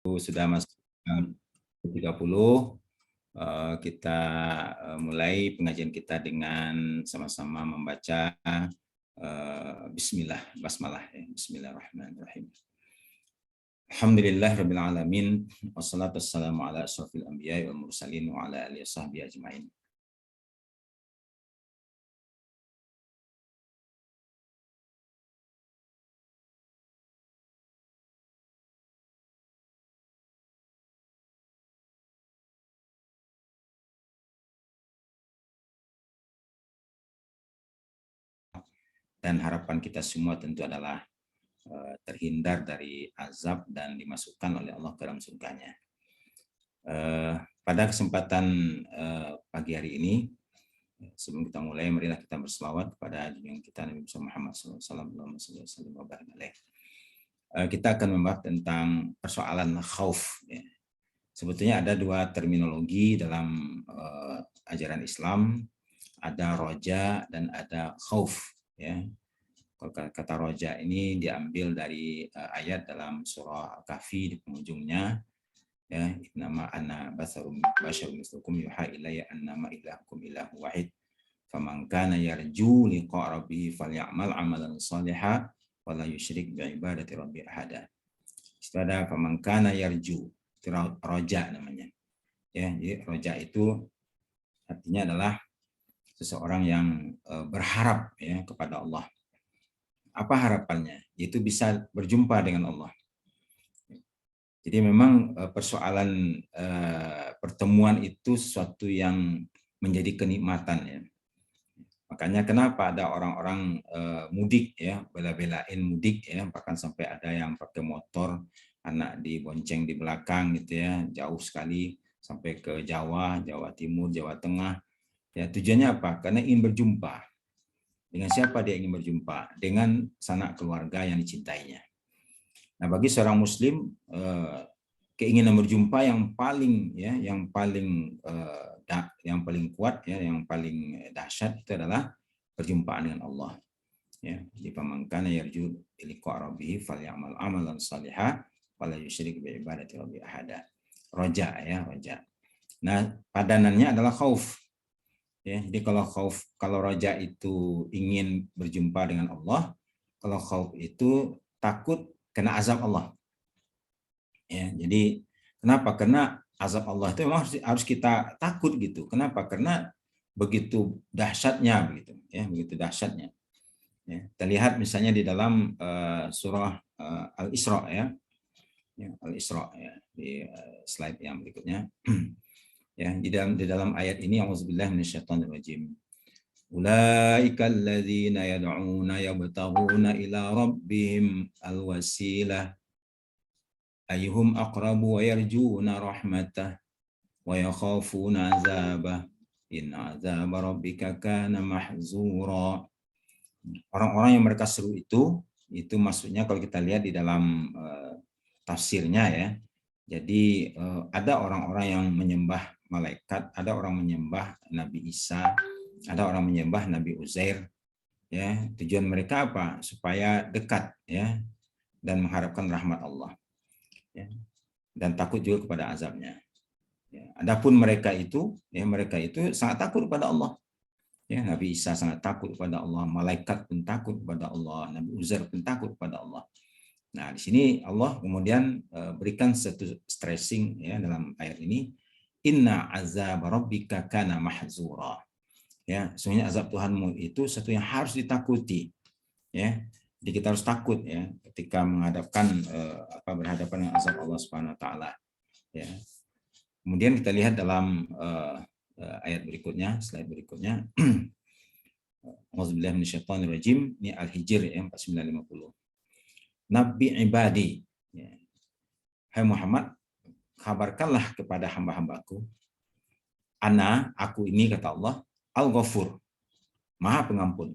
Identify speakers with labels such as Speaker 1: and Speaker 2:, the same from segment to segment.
Speaker 1: Sudah masuk jam 30, kita mulai pengajian kita dengan sama-sama membaca Bismillah, Basmalah. Bismillahirrahmanirrahim. Alhamdulillah Rabbil Alamin, wassalatu wassalamu ala asyrafil anbiya'i wal mursalin wa ala alihi wasahbihi ajma'in. Dan harapan kita semua tentu adalah terhindar dari azab dan dimasukkan oleh Allah ke dalam surganya. Pada kesempatan pagi hari ini, sebelum kita mulai, marilah kita berselawat kepada junjungan kita Nabi Muhammad SAW. Kita akan membahas tentang persoalan khauf. Sebetulnya ada dua terminologi dalam ajaran Islam, ada roja dan ada khauf. Ya, kata roja ini diambil dari ayat dalam surah Al-Kahfi di penghujungnya, ya, nama ana basarum mislukum yuha ilayya annama ilahukum ilahu wahid faman kana yarju liqa rabbih falyamal amalan shalihan wala yusyrik bi ibadati rabbih ahada. Istilah faman kana yarju, itu roja namanya. Ya, jadi roja itu artinya adalah seseorang yang berharap, ya, kepada Allah. Apa harapannya? Yaitu bisa berjumpa dengan Allah. Jadi memang persoalan pertemuan itu sesuatu yang menjadi kenikmatan, ya. Makanya kenapa ada orang-orang mudik, ya, bela-belain mudik, ya, bahkan sampai ada yang pakai motor, anak dibonceng di belakang gitu, ya, jauh sekali sampai ke Jawa, Jawa Timur, Jawa Tengah. Ya, tujuannya apa? Karena ingin berjumpa. Dengan siapa dia ingin berjumpa? Dengan sanak keluarga yang dicintainya. Nah, bagi seorang Muslim, keinginan berjumpa yang paling, ya, yang paling kuat, ya, yang paling dahsyat itu adalah perjumpaan dengan Allah. Ya, di pamangkana yarju liqa rabbih falyamal amalan shalihan wala yusyrik bi ibadati rabbih ahada. Roja, ya, roja. Nah, padanannya adalah khauf. Ya, jadi kalau roja itu ingin berjumpa dengan Allah, kalau khauf itu takut kena azab Allah. Ya, jadi kenapa? Karena azab Allah itu memang harus kita takut gitu. Kenapa? Karena begitu dahsyatnya, begitu, ya, begitu dahsyatnya. Ya, kita lihat misalnya di dalam surah Al-Isra, ya, Al-Isra, ya, di slide yang berikutnya. Ya, di dalam ayat ini, auzubillahi minasyaitonirrajim. Ulaika alladzina yad'una yabtaghuna ila rabbihim alwasilah ayyuhum aqrabu wa yarjuna rahmatah wa yakhafuna azabah inna azaba rabbika kana mahzura. Orang-orang yang mereka seru itu maksudnya kalau kita lihat di dalam tafsirnya, ya. Jadi ada orang-orang yang menyembah malaikat, ada orang menyembah Nabi Isa, ada orang menyembah Nabi Uzair, ya. Tujuan mereka apa? Supaya dekat, ya, dan mengharapkan rahmat Allah, ya, dan takut juga kepada azabnya. Ya. Adapun mereka itu sangat takut kepada Allah. Ya, Nabi Isa sangat takut kepada Allah, malaikat pun takut kepada Allah, Nabi Uzair pun takut kepada Allah. Nah, di sini Allah kemudian berikan satu stressing, ya, dalam ayat ini, inna azab rabbika kana mahzura. Ya, sesungguhnya azab Tuhanmu itu satu yang harus ditakuti, ya. Jadi kita harus takut, ya, ketika menghadapkan berhadapan dengan azab Allah Subhanahu wa taala, ya. Kemudian kita lihat dalam ayat berikutnya, slide berikutnya. Auzubillahi minasyaitonirrajim, ini Al-Hijr, ya, 4950. Nabi ibadi, ya. Hai Muhammad, kabarkanlah kepada hamba-hambaku, aku ini, kata Allah, Al-Ghafur, Maha Pengampun,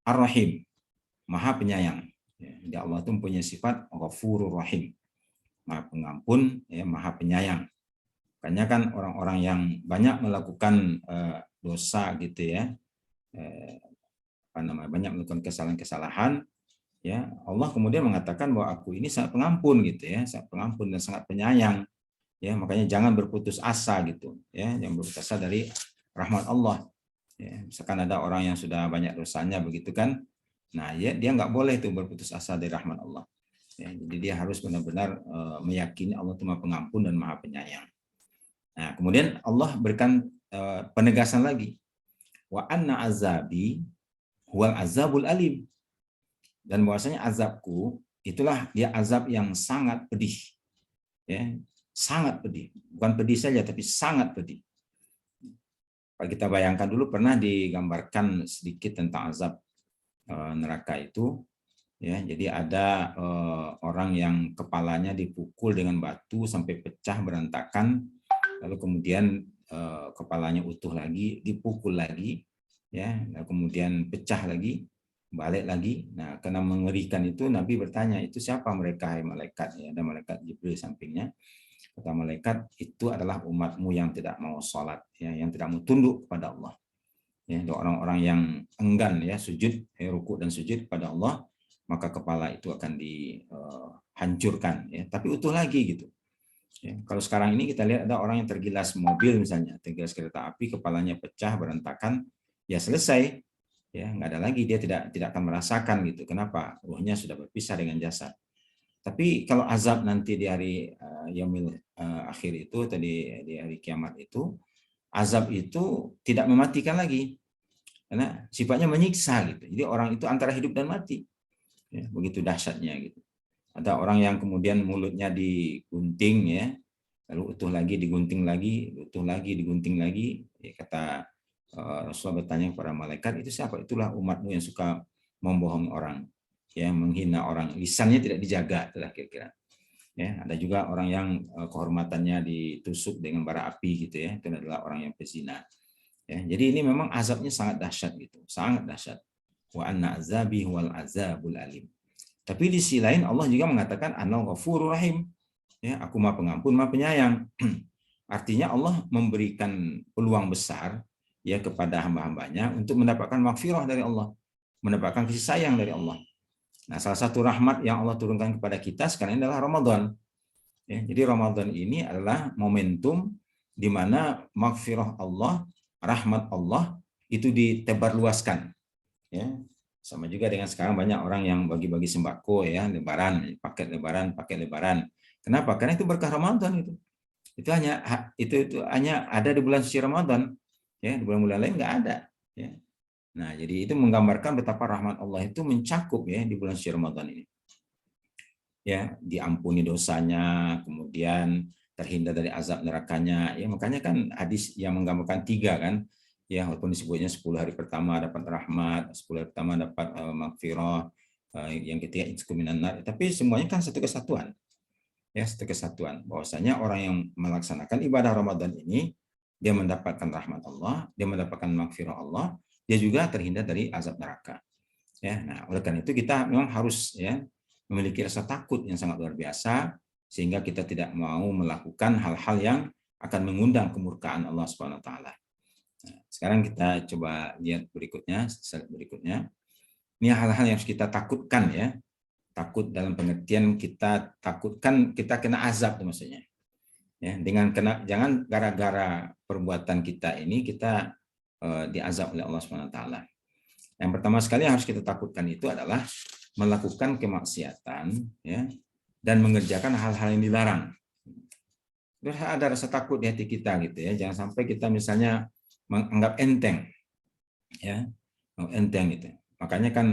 Speaker 1: Ar-Rahim, Maha Penyayang. Ya, jadi Allah itu mempunyai sifat Ghafurur Rahim, Maha Pengampun, ya, Maha Penyayang. Makanya kan orang-orang yang banyak melakukan dosa gitu, ya, banyak melakukan kesalahan-kesalahan, Ya, Allah kemudian mengatakan bahwa aku ini sangat pengampun gitu ya, sangat pengampun dan sangat penyayang. Ya, makanya jangan berputus asa gitu ya, jangan berputus asa dari rahmat Allah. Ya, misalkan ada orang yang sudah banyak dosanya begitu kan, nah ya dia nggak boleh tuh berputus asa dari rahmat Allah. Ya, jadi dia harus benar-benar meyakini Allah itu Maha Pengampun dan Maha Penyayang. Nah, kemudian Allah berikan penegasan lagi, wa anna azabi huwal azabul alim, dan bahwasanya azabku itulah dia azab yang sangat pedih, ya, sangat pedih, bukan pedih saja tapi sangat pedih. Kalau kita bayangkan dulu, pernah digambarkan sedikit tentang azab neraka itu, ya, jadi ada orang yang kepalanya dipukul dengan batu sampai pecah berantakan, lalu kemudian kepalanya utuh lagi, dipukul lagi, ya, lalu kemudian pecah lagi, balik lagi. Nah, karena mengerikan itu, Nabi bertanya, itu siapa mereka, hai malaikat? Ya, ada malaikat Jibril sampingnya. Kata malaikat, itu adalah umatmu yang tidak mau sholat, ya, yang tidak mau tunduk kepada Allah. Ya, orang-orang yang enggan ya sujud, rukuk dan sujud kepada Allah, maka kepala itu akan dihancurkan, ya, tapi utuh lagi gitu. Ya, kalau sekarang ini kita lihat ada orang yang tergilas mobil misalnya, tergilas kereta api, kepalanya pecah berantakan, ya selesai. Ya, nggak ada lagi, dia tidak akan merasakan gitu. Kenapa? Ruhnya sudah berpisah dengan jasad. Tapi kalau azab nanti di hari yaumil akhir itu, tadi di hari kiamat itu, azab itu tidak mematikan lagi, karena sifatnya menyiksa gitu. Jadi orang itu antara hidup dan mati. Ya, begitu dahsyatnya gitu. Ada orang yang kemudian mulutnya digunting, ya, lalu utuh lagi, digunting lagi, utuh lagi, digunting lagi. Ya, kata Rasulullah bertanya kepada malaikat, itu siapa? Itulah umatmu yang suka membohong orang, ya, menghina orang, lisannya tidak dijaga, itulah kira-kira. Ya, ada juga orang yang kehormatannya ditusuk dengan bara api gitu ya, itu adalah orang yang pezina. Ya, jadi ini memang azabnya sangat dahsyat gitu, sangat dahsyat. Wa anna azabi huwal azabul alim. Tapi di sisi lain Allah juga mengatakan anal ghafurur rahim. Ya, aku Maha Pengampun, Maha Penyayang. Artinya Allah memberikan peluang besar ya kepada hamba-hambanya untuk mendapatkan maghfirah dari Allah, mendapatkan kasih sayang dari Allah. Nah, salah satu rahmat yang Allah turunkan kepada kita sekarang adalah Ramadan. Ya, jadi Ramadan ini adalah momentum di mana maghfirah Allah, rahmat Allah itu ditebarluaskan. Ya, sama juga dengan sekarang banyak orang yang bagi-bagi sembako, ya, lebaran, paket lebaran. Kenapa? Karena itu berkah Ramadan itu. Itu hanya ada di bulan suci Ramadan, ya, di bulan-bulan lain nggak ada, ya. Nah, jadi itu menggambarkan betapa rahmat Allah itu mencakup ya di bulan suci Ramadan ini. Ya, diampuni dosanya, kemudian terhindar dari azab nerakanya. Ya, makanya kan hadis yang menggambarkan 3 kan, ya, walaupun disebutnya 10 hari pertama dapat rahmat, 10 hari pertama dapat maghfirah, yang ketiga itqu minan nar, tapi semuanya kan satu kesatuan. Ya, satu kesatuan. Bahwasanya orang yang melaksanakan ibadah Ramadan ini, dia mendapatkan rahmat Allah, dia mendapatkan maghfirah Allah, dia juga terhindar dari azab neraka. Ya, nah, oleh karena itu kita memang harus ya memiliki rasa takut yang sangat luar biasa, sehingga kita tidak mau melakukan hal-hal yang akan mengundang kemurkaan Allah Subhanahu wa taala. Nah, sekarang kita coba lihat berikutnya, slide berikutnya. Ini hal-hal yang harus kita takutkan ya. Takut dalam pengertian kita takutkan kita kena azab itu maksudnya. Ya, dengan jangan gara-gara perbuatan kita ini kita diazab oleh Allah Subhanahu wa taala. Yang pertama sekali yang harus kita takutkan itu adalah melakukan kemaksiatan, ya, dan mengerjakan hal-hal yang dilarang. Terus ada rasa takut di hati kita gitu ya, jangan sampai kita misalnya menganggap enteng, ya, enteng gitu. Makanya kan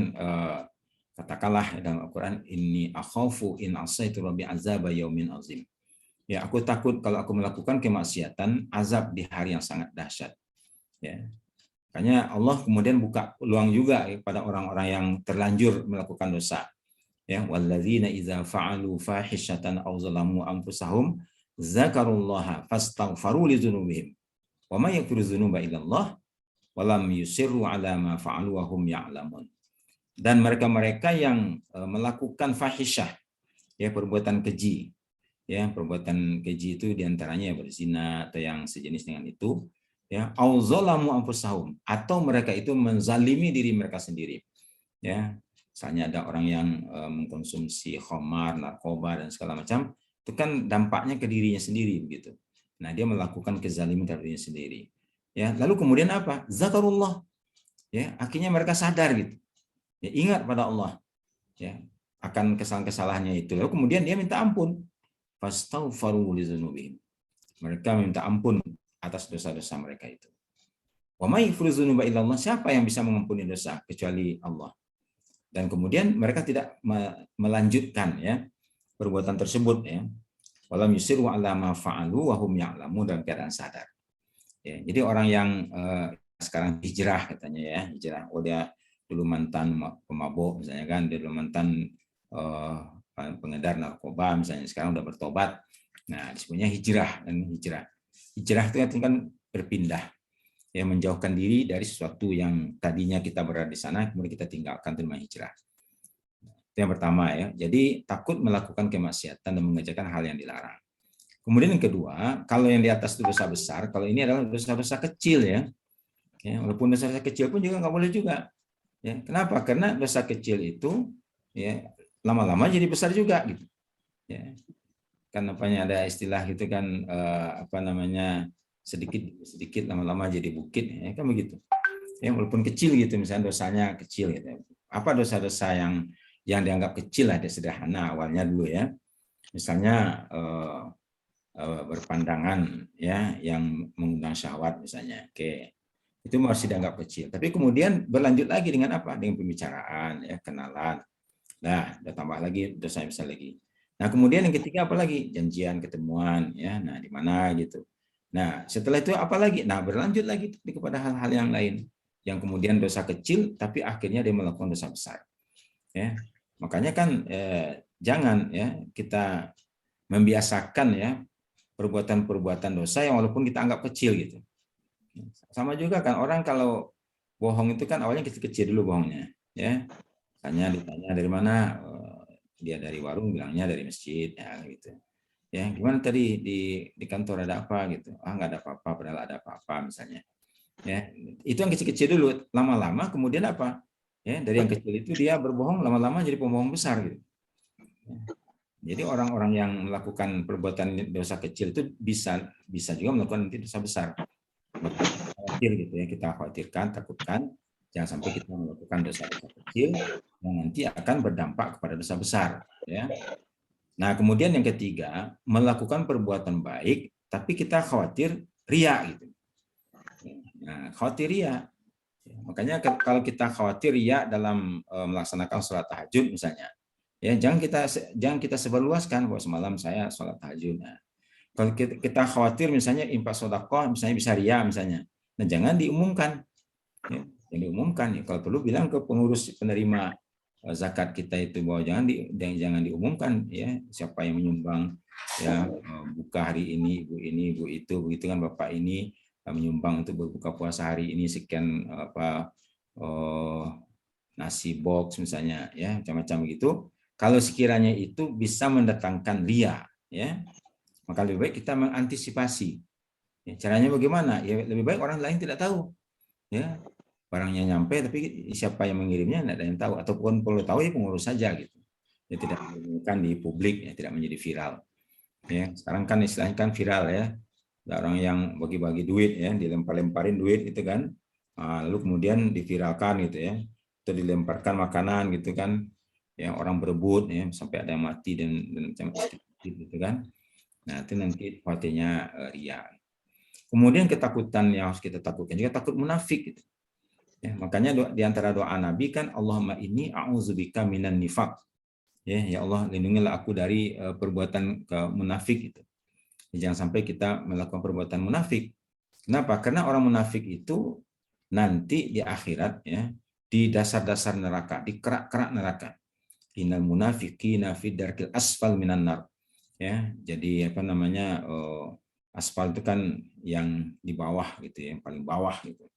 Speaker 1: katakanlah dalam Al-Quran, inni akhafu in asaitu rabbi azaba yaumin azim. Ya, aku takut kalau aku melakukan kemaksiatan, azab di hari yang sangat dahsyat. Ya. Makanya Allah kemudian buka peluang juga kepada orang-orang yang terlanjur melakukan dosa. Ya, walladzina idza fa'alu fahishatan aw zalamu anfusahum zakarullaha fastaghfaru lidzunubihim wa may yaghfiru dzunuba illallah wa lam yusirru ala ma fa'alu wa hum ya'lamun. Dan mereka-mereka yang melakukan fahisyah, ya, perbuatan keji. Ya, perbuatan keji itu diantaranya berzina atau yang sejenis dengan itu, ya, auzalamu anfusahum, atau mereka itu menzalimi diri mereka sendiri, ya, Misalnya ada orang yang mengkonsumsi khamar, narkoba dan segala macam, itu kan dampaknya ke dirinya sendiri begitu. Nah, dia melakukan kezaliman terhadap dirinya sendiri. Ya, lalu kemudian apa? Zakarullah. Ya, akhirnya mereka sadar gitu. Ya, ingat pada Allah. Ya, akan kesalahan-kesalahannya itu. Lalu kemudian dia minta ampun. Fastaghfaru li dzunubihim. Mereka minta ampun atas dosa-dosa mereka itu. Wa may yaghfiru dzunuba illallah. Siapa yang bisa mengampuni dosa kecuali Allah? Dan kemudian mereka tidak melanjutkan ya perbuatan tersebut ya. Walam yusiru ala ma fa'alu wa hum ya'lamun, dalam keadaan sadar. Ya, jadi orang yang sekarang hijrah katanya ya, hijrah. Oh, dia dulu mantan pemabuk misalnya kan, dia dulu mantan pengedar narkoba misalnya, sekarang udah bertobat. Nah, disebutnya hijrah. Dan hijrah itu kan berpindah, ya, menjauhkan diri dari sesuatu yang tadinya kita berada di sana, kemudian kita tinggalkan, itu namanya hijrah. Itu yang pertama ya. Jadi takut melakukan kemaksiatan dan mengerjakan hal yang dilarang. Kemudian yang kedua, kalau yang di atas itu dosa besar, kalau ini adalah dosa-dosa kecil ya. Ya, walaupun dosa-dosa kecil pun juga nggak boleh juga. Ya, kenapa? Karena dosa kecil itu ya lama-lama jadi besar juga gitu. Ya. Kan apanya ada istilah gitu kan sedikit lama-lama jadi bukit ya, kan begitu. Ya, walaupun kecil gitu, misalnya dosanya kecil gitu. Apa dosa-dosa yang dianggap kecil, ada sederhana awalnya dulu ya. Misalnya berpandangan ya yang mengundang syahwat misalnya. Oke. Itu masih dianggap kecil. Tapi kemudian berlanjut lagi dengan apa? Dengan pembicaraan ya, kenalan. Nah, udah tambah lagi dosa besar lagi. Nah, kemudian yang ketiga apa lagi? Janjian, ketemuan ya. Nah, di mana gitu. Nah, setelah itu apa lagi? Nah, berlanjut lagi kepada hal-hal yang lain yang kemudian dosa kecil tapi akhirnya dia melakukan dosa besar. Ya. Makanya kan jangan ya kita membiasakan ya perbuatan-perbuatan dosa yang walaupun kita anggap kecil gitu. Sama juga kan orang kalau bohong itu kan awalnya kecil-kecil dulu bohongnya, ya. Tanya ditanya dari mana, dia dari warung bilangnya dari masjid, ya gitu. Ya, gimana tadi di kantor ada apa gitu? Ah, nggak ada apa-apa, padahal ada apa-apa misalnya. Ya, itu yang kecil-kecil dulu. Lama-lama kemudian apa? Ya, dari yang kecil itu dia berbohong, lama-lama jadi pembohong besar gitu. Ya. Jadi orang-orang yang melakukan perbuatan dosa kecil itu bisa juga melakukan nanti dosa besar. Maka khawatir gitu ya, kita khawatirkan, takutkan jangan sampai kita melakukan dosa-dosa kecil yang nanti akan berdampak kepada dosa besar ya. Nah, kemudian yang ketiga, melakukan perbuatan baik tapi kita khawatir ria gitu. Nah, khawatir ria. Makanya kalau kita khawatir ria dalam melaksanakan sholat tahajud misalnya, ya jangan kita sebarluaskan bahwa semalam saya sholat tahajud. Nah, kalau kita khawatir misalnya infak sedekah misalnya bisa ria misalnya, nah jangan diumumkan, ya, yang diumumkan ya. Kalau perlu bilang ke pengurus penerima zakat kita itu bahwa jangan diumumkan ya siapa yang menyumbang ya buka hari ini ibu itu begitu kan, bapak ini menyumbang untuk berbuka puasa hari ini sekian nasi box misalnya ya, macam-macam gitu. Kalau sekiranya itu bisa mendatangkan ria ya, maka lebih baik kita mengantisipasi. Ya, caranya bagaimana? Ya lebih baik orang lain tidak tahu. Ya, barangnya nyampe tapi siapa yang mengirimnya tidak ada yang tahu, ataupun perlu tahu ya pengurus saja gitu. Ya tidak mengumumkan di publik ya, tidak menjadi viral. Ya, sekarang kan istilahnya kan viral ya. Ada orang yang bagi-bagi duit ya, dilempar-lemparin duit gitu kan. Lalu kemudian diviralkan gitu ya. Atau dilemparkan makanan gitu kan. Yang orang berebut ya sampai ada yang mati dan macam-macam gitu kan. Nah, itu nanti khawatirnya ria. Kemudian ketakutan yang harus kita takutkan juga takut munafik gitu. Ya, makanya di antara doa Nabi kan Allahumma inni a'udzubika minan nifaq. Ya Allah, lindungilah aku dari perbuatan munafik itu. Jangan sampai kita melakukan perbuatan munafik. Kenapa? Karena orang munafik itu nanti di akhirat ya, di dasar-dasar neraka, di kerak-kerak neraka. Innal munafiqina fi darkil asfal minan nar. Ya, jadi apa namanya aspal itu kan yang di bawah gitu ya, yang paling bawah gitu.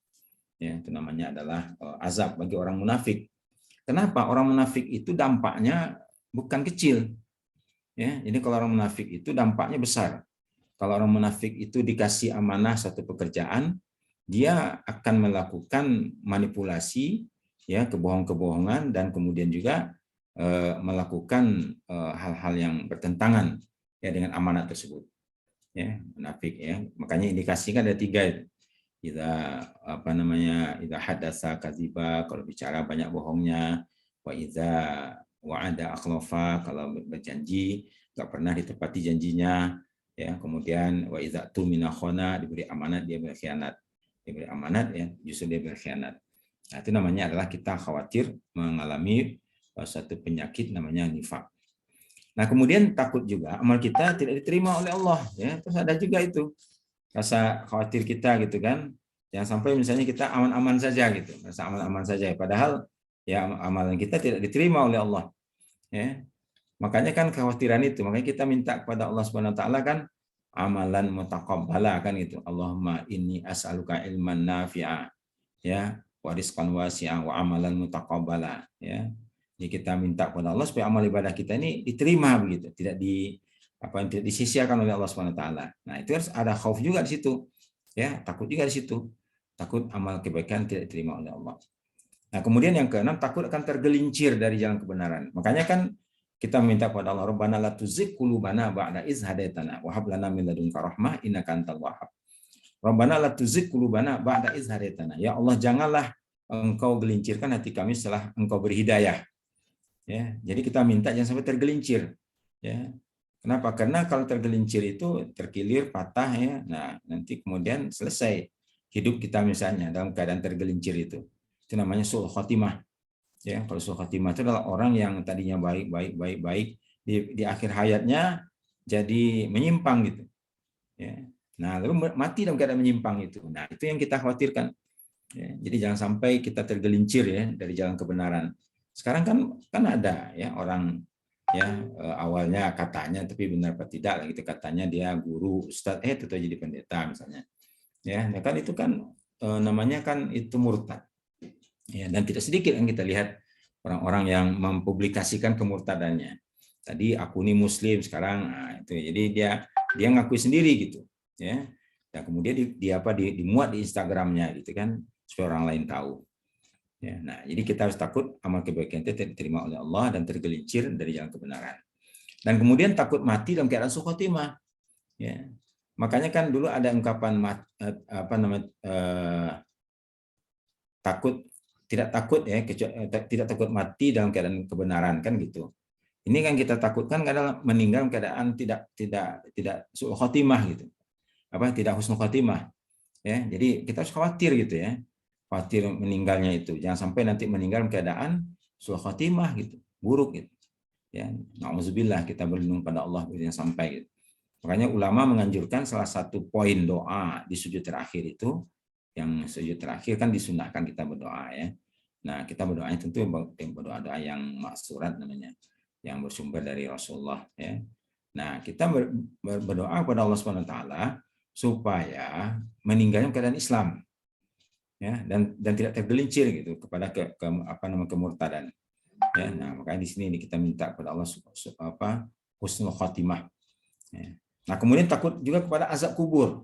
Speaker 1: Ya, itu namanya adalah azab bagi orang munafik. Kenapa? Orang munafik itu dampaknya bukan kecil. Ya, jadi kalau orang munafik itu dampaknya besar. Kalau orang munafik itu dikasih amanah satu pekerjaan, dia akan melakukan manipulasi ya kebohongan-kebohongan, dan kemudian juga melakukan hal-hal yang bertentangan ya dengan amanat tersebut, ya munafik ya. Makanya indikasikan ada 3 itu. Idza hadatsa kadziba, kalau bicara banyak bohongnya, wa idza wa'ada akhlafa, kalau berjanji nggak pernah ditepati janjinya, ya. Kemudian wa idza tumina khana, diberi amanat dia berkhianat. Diberi amanat ya justru dia berkhianat. Nah, itu namanya adalah kita khawatir mengalami suatu penyakit namanya nifaq. Nah, kemudian takut juga amal kita tidak diterima oleh Allah, ya. Terus ada juga itu rasa khawatir kita gitu kan. Jangan sampai misalnya kita aman-aman saja gitu, rasa aman-aman saja, padahal ya amalan kita tidak diterima oleh Allah, ya. Makanya kan kekhawatiran itu, makanya kita minta kepada Allah Subhanahu wa taala kan amalan mutaqabbala kan gitu. Allahumma inni as'aluka ilman nafi'a, ya, wa rizqan wasi'a wa amalan mutaqabbala, ya. Jadi kita minta kepada Allah supaya amal ibadah kita ini diterima begitu, tidak tidak disisia-siakan oleh Allah Subhanahu wa taala. Nah, itu harus ada khauf juga di situ. Ya, takut juga di situ. Takut amal kebaikan tidak diterima oleh Allah. Nah, kemudian yang keenam, takut akan tergelincir dari jalan kebenaran. Makanya kan kita minta kepada Allah, Rabbana la tuzigh qulubana ba'da idh hadaitana wa hab lana min ladunka rahmah innaka antal wahhab. Rabbana la tuzigh qulubana ba'da idh hadaitana. Ya Allah, janganlah Engkau gelincirkan hati kami setelah Engkau beri hidayah. Ya, jadi kita minta jangan sampai tergelincir. Ya. Kenapa? Karena kalau tergelincir itu terkilir, patah ya. Nah, nanti kemudian selesai hidup kita misalnya dalam keadaan tergelincir itu. Itu namanya su'ul khotimah. Ya, kalau su'ul khotimah itu adalah orang yang tadinya baik di akhir hayatnya jadi menyimpang gitu. Ya. Nah, lalu mati dalam keadaan menyimpang itu. Nah, itu yang kita khawatirkan. Ya, jadi jangan sampai kita tergelincir ya dari jalan kebenaran. Sekarang kan ada ya orang ya awalnya katanya, tapi benar apa tidak lah gitu, katanya dia guru ustadz itu jadi pendeta misalnya, ya kan itu kan namanya kan itu murtad ya. Dan tidak sedikit yang kita lihat orang-orang yang mempublikasikan kemurtadannya. Tadi aku ini muslim sekarang, nah, itu jadi dia ngakui sendiri gitu ya. Dan kemudian dimuat di Instagramnya gitu kan supaya orang lain tahu. Ya, nah, jadi kita harus takut amal kebaikan itu tidak diterima oleh Allah dan tergelincir dari jalan kebenaran. Dan kemudian takut mati dalam keadaan su'ul khotimah. Ya. Makanya kan dulu ada ungkapan tidak takut mati dalam keadaan kebenaran kan gitu. Ini kan kita takutkan adalah meninggal dalam keadaan tidak su'ul khotimah gitu. Tidak husnul khotimah. Ya, jadi kita harus khawatir gitu ya. Khawatir meninggalnya itu, jangan sampai nanti meninggal dalam keadaan su'ul khotimah gitu, buruk gitu. Ya, na'udzubillah, kita berlindung pada Allah yang sampai gitu. Makanya ulama menganjurkan salah satu poin doa di sujud terakhir itu, yang sujud terakhir kan disunahkan kita berdoa ya. Nah, kita berdoanya tentu berdoa-doa yang maksurat namanya, yang bersumber dari Rasulullah ya. Nah, kita berdoa kepada Allah Subhanahu wa taala supaya meninggalnya keadaan Islam. Ya, dan tidak tergelincir gitu kepada kemurtadan. Ya, nah makanya di sini kita minta kepada Allah husnul khotimah. Ya. Nah, kemudian takut juga kepada azab kubur.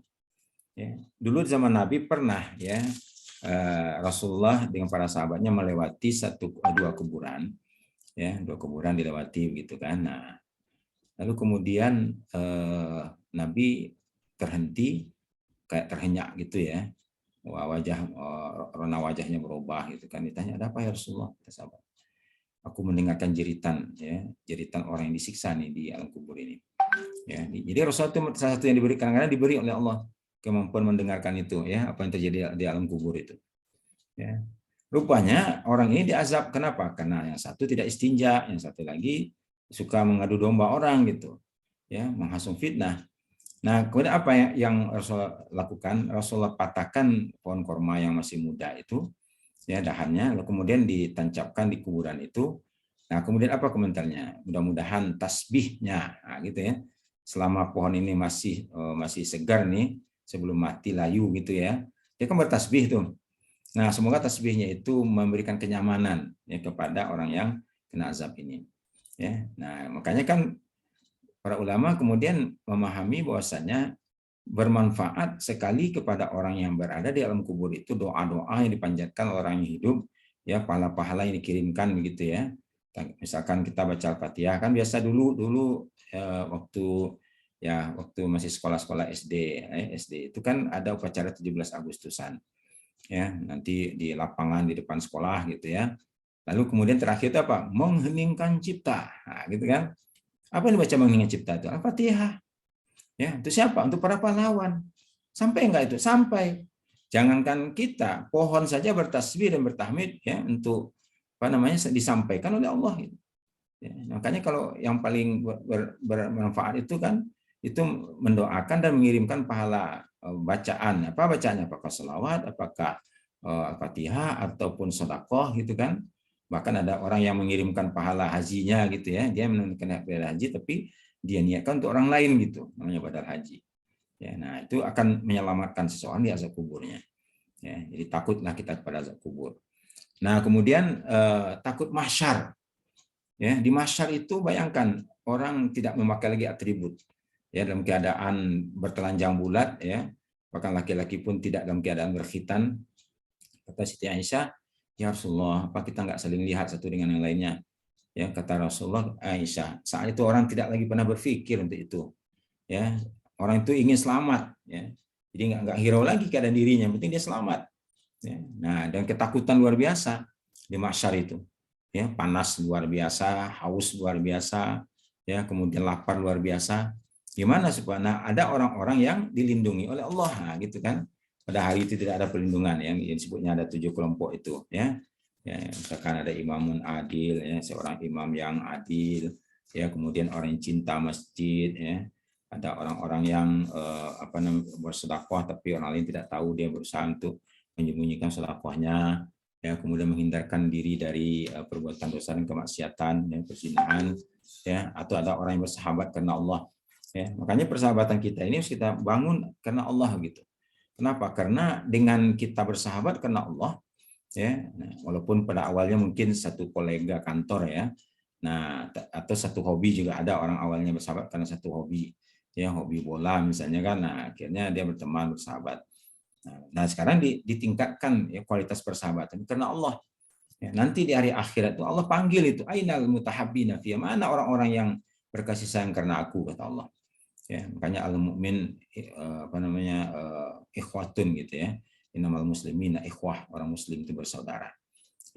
Speaker 1: Ya. Dulu zaman Nabi pernah ya Rasulullah dengan para sahabatnya melewati dua kuburan. Ya, dua kuburan dilewati gitu kan. Nah, lalu kemudian Nabi terhenti kayak terhenyak gitu ya. Rona wajahnya berubah gitu kan. Ditanya, ada apa ya Rasulullah? Kata sahabat, aku mendengarkan jeritan ya, jeritan orang yang disiksa nih di alam kubur ini. Ya, jadi Rasulullah itu salah satu yang diberikan, karena diberi oleh Allah kemampuan mendengarkan itu ya, apa yang terjadi di alam kubur itu. Ya. Rupanya orang ini diazab, kenapa? Karena yang satu tidak istinja, yang satu lagi suka mengadu domba orang gitu. Ya, menghasung fitnah. Nah, kemudian apa yang Rasulullah lakukan? Rasulullah patahkan pohon korma yang masih muda itu, ya dahannya, lalu kemudian ditancapkan di kuburan itu. Nah, kemudian apa komentarnya? Mudah-mudahan tasbihnya, nah, gitu ya. Selama pohon ini masih segar nih, sebelum mati layu gitu ya. Dia kan bertasbih tuh. Nah, semoga tasbihnya itu memberikan kenyamanan ya kepada orang yang kena azab ini. Ya. Nah, makanya kan para ulama kemudian memahami bahwasanya bermanfaat sekali kepada orang yang berada di alam kubur itu doa-doa yang dipanjatkan orang yang hidup ya pahala-pahala yang dikirimkan begitu ya. Misalkan kita baca Al-Fatihah kan biasa dulu waktu masih sekolah-sekolah SD itu kan ada upacara 17 Agustusan ya, nanti di lapangan di depan sekolah gitu ya. Lalu kemudian terakhir itu apa? Mengheningkan cipta. Nah, gitu kan. Apa yang dibaca mengheningkan cipta itu? Al-Fatihah. Ya, untuk siapa? Untuk para pahlawan. Sampai enggak itu? Sampai. Jangankan kita, pohon saja bertasbih dan bertahmid ya untuk disampaikan oleh Allah. Ya, makanya kalau yang paling bermanfaat itu kan itu mendoakan dan mengirimkan pahala bacaan. Apa bacaannya? Apakah selawat, apakah Al-Fatihah ataupun sedekah gitu kan. Bahkan ada orang yang mengirimkan pahala hajinya gitu ya. Dia menunaikan pahala haji tapi dia niatkan untuk orang lain gitu, namanya badal haji. Ya, nah itu akan menyelamatkan seseorang di azab kuburnya. Ya, jadi takutlah kita kepada azab kubur. Nah, kemudian takut mahsyar. Ya, di mahsyar itu bayangkan orang tidak memakai lagi atribut. Ya, dalam keadaan bertelanjang bulat ya. Bahkan laki-laki pun tidak dalam keadaan berkhitan. Kata Siti Aisyah, "Ya Rasulullah, apa kita nggak saling lihat satu dengan yang lainnya?" Ya, kata Rasulullah, Aisyah, saat itu orang tidak lagi pernah berpikir untuk itu. Ya, orang itu ingin selamat ya. Jadi nggak hirau lagi keadaan dirinya, yang penting dia selamat. Ya. Nah, dan ketakutan luar biasa di mahsyar itu. Ya, panas luar biasa, haus luar biasa, ya, kemudian lapar luar biasa. Gimana supaya ada orang-orang yang dilindungi oleh Allah, nah, gitu kan? Pada hari itu tidak ada perlindungan yang disebutnya ada 7 kelompok itu, ya. Ya, misalkan ada imamun adil, ya, seorang imam yang adil, ya, kemudian orang yang cinta masjid, ya. Ada orang-orang yang bersedekah tapi orang lain tidak tahu, dia berusaha untuk menyembunyikan sedekahnya, ya, kemudian menghindarkan diri dari perbuatan dosa dan kemaksiatan, dan perzinahan, ya, atau ada orang yang bersahabat karena Allah, ya. Makanya persahabatan kita ini harus kita bangun karena Allah gitu. Kenapa? Karena dengan kita bersahabat karena Allah, ya, nah, walaupun pada awalnya mungkin satu kolega kantor ya, nah atau satu hobi juga ada orang awalnya bersahabat karena satu hobi, ya, hobi bola misalnya kan, nah akhirnya dia berteman bersahabat. Nah sekarang ditingkatkan ya kualitas persahabatan karena Allah. Ya, nanti di hari akhirat itu Allah panggil itu ainal mutahabbina fi, mana orang-orang yang berkasih sayang karena aku, kata Allah. Ya, makanya al mukmin ikhwatun gitu ya. Innamal muslimina ikhwah, orang muslim itu bersaudara.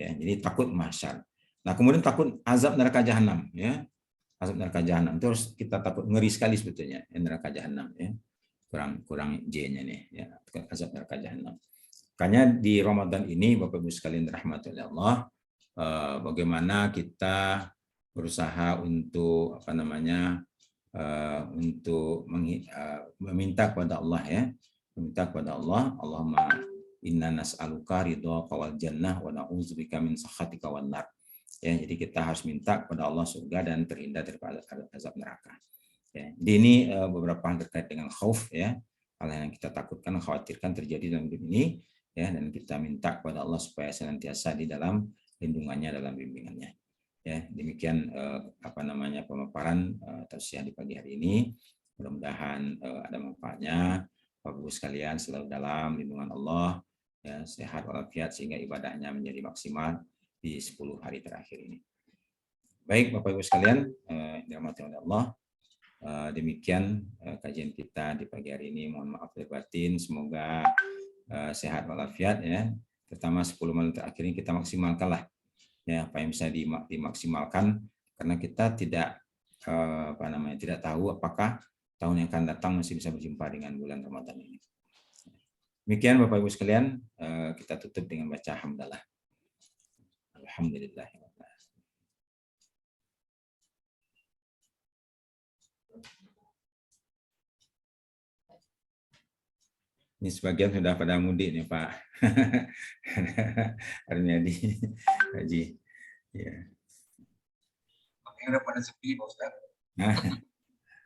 Speaker 1: Ya, jadi takut mahsyar. Nah, kemudian takut azab neraka jahanam ya. Azab neraka jahanam itu harus kita takut, ngeri sekali sebetulnya ya, neraka jahanam ya. Kurang J-nya nih ya, azab neraka jahanam. Makanya di Ramadan ini Bapak Ibu sekalian rahmati Allah, bagaimana kita berusaha untuk untuk meminta kepada Allah ya, meminta kepada Allah, Allahumma inna nas'aluka ridhaka wal jannah wa na'udzubika min sakhatika wan nar. Ya, jadi kita harus minta kepada Allah surga dan terhindar daripada azab neraka. Ya, jadi ini beberapa hal terkait dengan khauf ya, hal yang kita takutkan, khawatirkan terjadi dalam hidup ini ya, dan kita minta kepada Allah supaya senantiasa di dalam lindungannya, dalam bimbingannya. Ya, demikian pemaparan tausiah di pagi hari ini. Mudah-mudahan ada manfaatnya. Bapak Ibu sekalian selalu dalam lindungan Allah, ya, sehat walafiat sehingga ibadahnya menjadi maksimal di 10 hari terakhir ini. Baik Bapak Ibu sekalian, dirahmati oleh Allah. Demikian kajian kita di pagi hari ini. Mohon maaf lahir batin. Semoga sehat walafiat ya. Terutama 10 malam terakhir ini kita maksimalkanlah ya apa yang bisa dimaksimalkan, karena kita tidak tidak tahu apakah tahun yang akan datang masih bisa berjumpa dengan bulan Ramadan ini. Demikian Bapak Ibu sekalian, kita tutup dengan baca hamdalah. Alhamdulillah. Ini sebagian sudah pada mudik nih Pak Armiadi Haji. Ya.
Speaker 2: Yang udah pada sepi Pak Ustaz.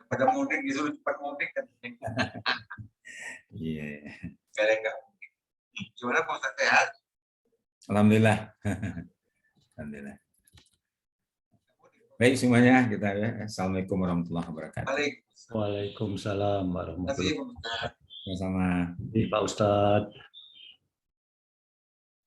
Speaker 2: Pada mudik disuruh cepat mudik kan.
Speaker 1: Iya.
Speaker 2: Kalian enggak mudik. Gimana Pak Ustaz, sehat?
Speaker 1: Alhamdulillah. Alhamdulillah. Baik semuanya, kita ya. Assalamualaikum warahmatullahi wabarakatuh.
Speaker 3: Waalaikumsalam warahmatullahi wabarakatuh.
Speaker 1: Sama-sama.
Speaker 3: Pak Ustadz.